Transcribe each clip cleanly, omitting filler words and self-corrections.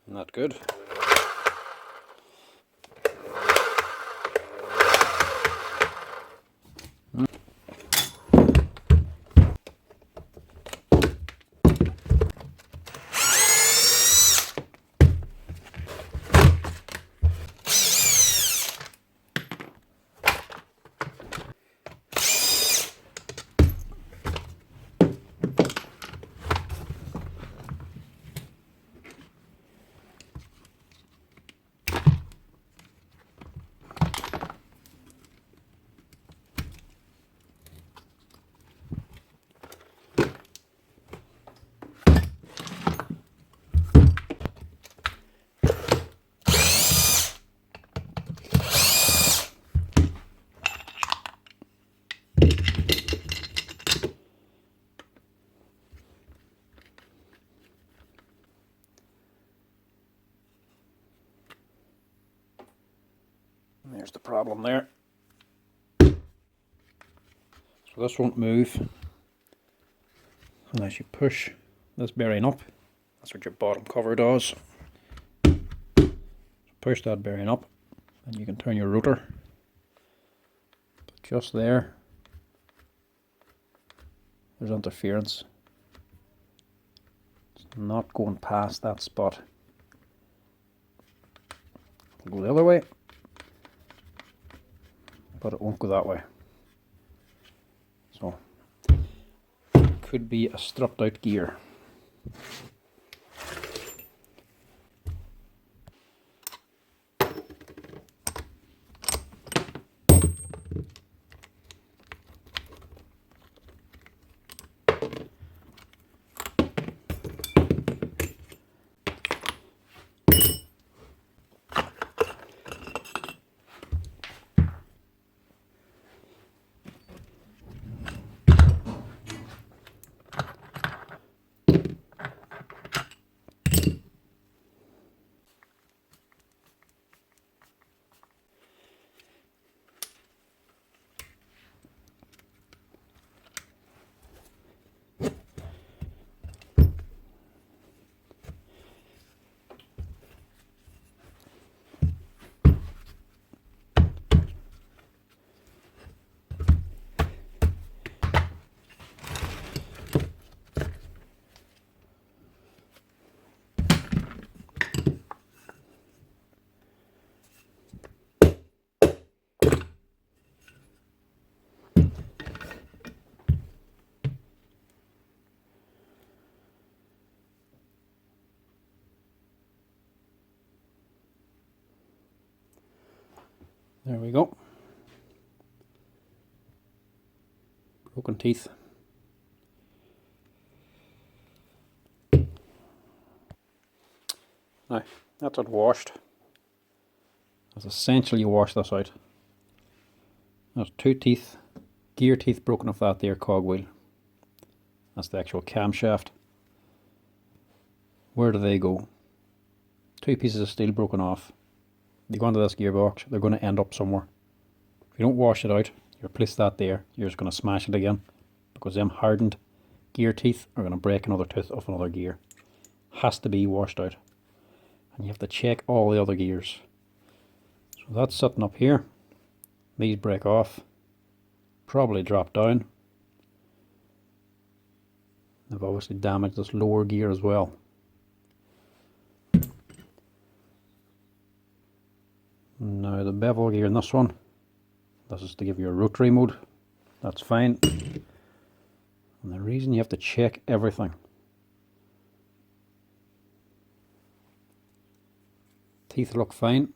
Not good. There's the problem there. So this won't move unless you push this bearing up. That's what your bottom cover does. So push that bearing up and you can turn your rotor. But just there, there's interference. It's not going past that spot. It'll go the other way, but it won't go that way. So, could be a strupped out gear. There we go. Broken teeth. Now, that's it washed. That's essentially you wash this out. There's two teeth, gear teeth broken off that there cogwheel. That's the actual camshaft. Where do they go? Two pieces of steel broken off. They go into this gearbox, they're going to end up somewhere. If you don't wash it out, you replace that there, you're just going to smash it again. Because them hardened gear teeth are going to break another tooth off another gear. Has to be washed out. And you have to check all the other gears. So that's sitting up here. These break off. Probably drop down. They've obviously damaged this lower gear as well. Now the bevel gear in this one, this is to give you a rotary mode, that's fine. And the reason you have to check everything, teeth look fine.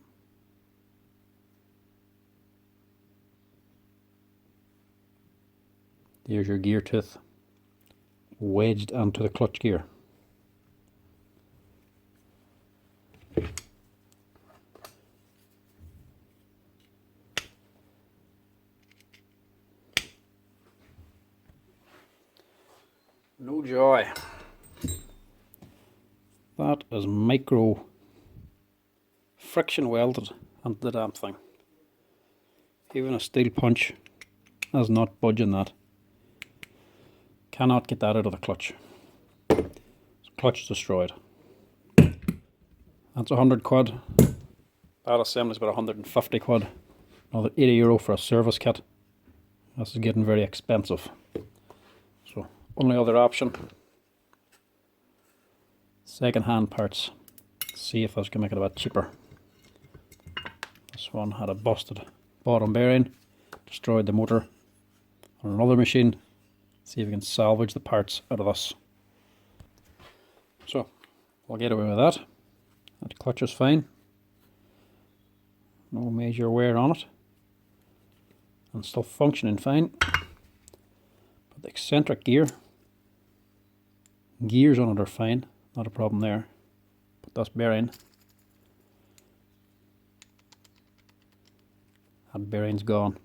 There's your gear tooth wedged onto the clutch gear. No joy. That is micro friction welded onto the damn thing. Even a steel punch is not budging that. Cannot get that out of the clutch. So clutch destroyed. That's 100 quid. That assembly is about 150 quid. Another €80 for a service kit. This is getting very expensive. So, only other option, second-hand parts. See if this can make it a bit cheaper. This one had a busted bottom bearing, destroyed the motor on another machine. See if we can salvage the parts out of this. So, we'll get away with that. That clutch is fine. No major wear on it. And still functioning fine. But the eccentric gears on it are fine. Not a problem there. But this bearing, that bearing's gone.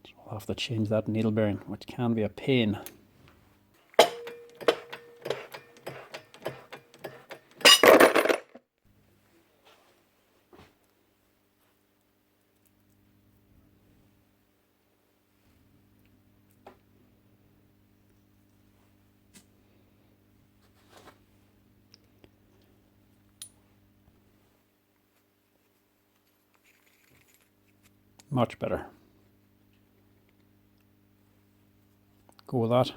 So we'll have to change that needle bearing, which can be a pain. Much better. Go with that.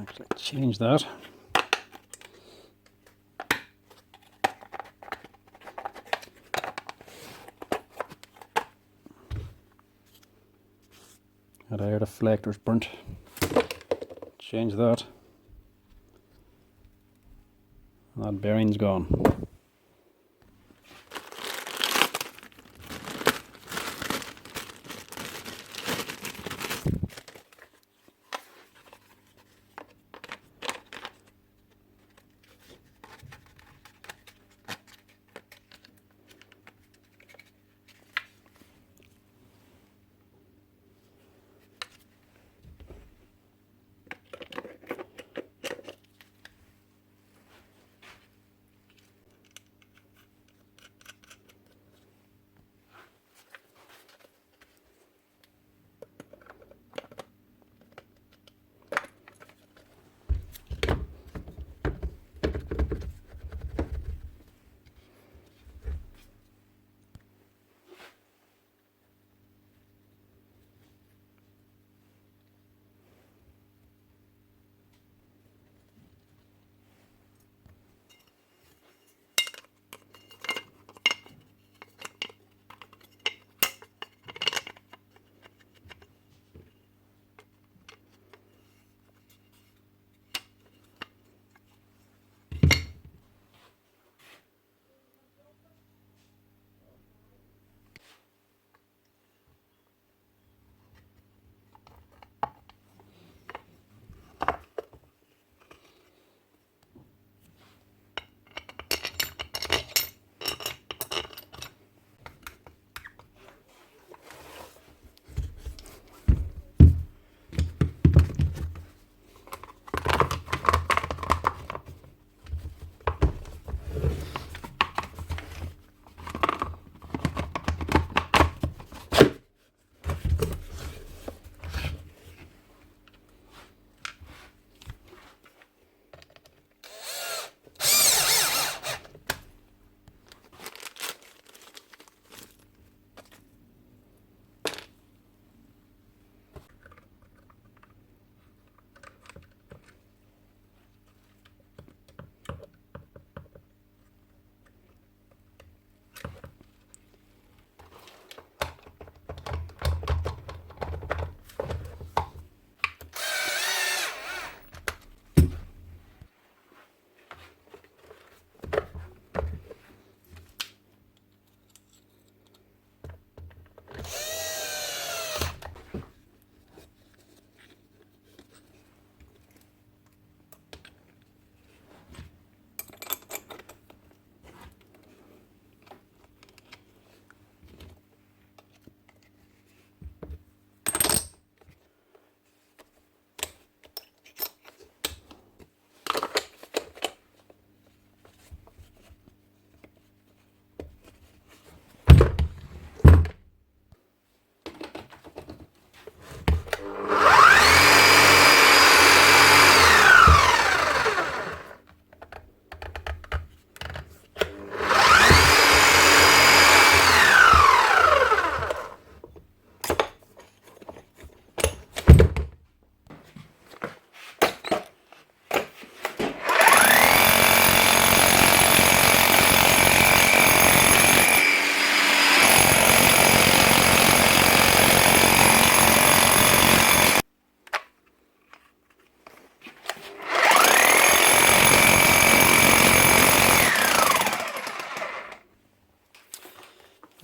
Actually change that. That air deflector's burnt. Change that. And that bearing's gone.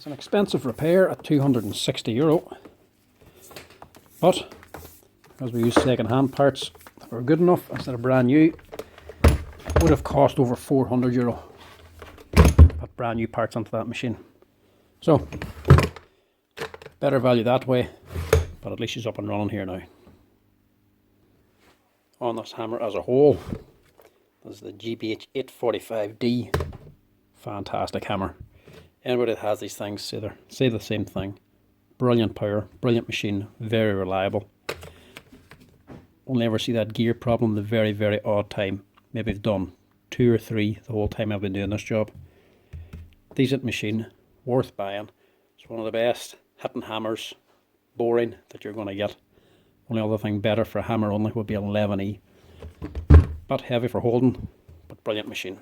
It's an expensive repair at €260, but because we use second-hand parts that are good enough instead of brand new, it would have cost over €400 to put brand new parts onto that machine. So better value that way, but at least she's up and running here now. On this hammer as a whole, this is the GBH8-45D. Fantastic hammer. Anybody that has these things say the same thing. Brilliant power, brilliant machine, very reliable. Only ever see that gear problem the very, very odd time. Maybe I've done 2 or 3 the whole time I've been doing this job. Decent machine, worth buying. It's one of the best hitting hammers, boring, that you're going to get. Only other thing better for a hammer only would be an 11E. But heavy for holding, but brilliant machine.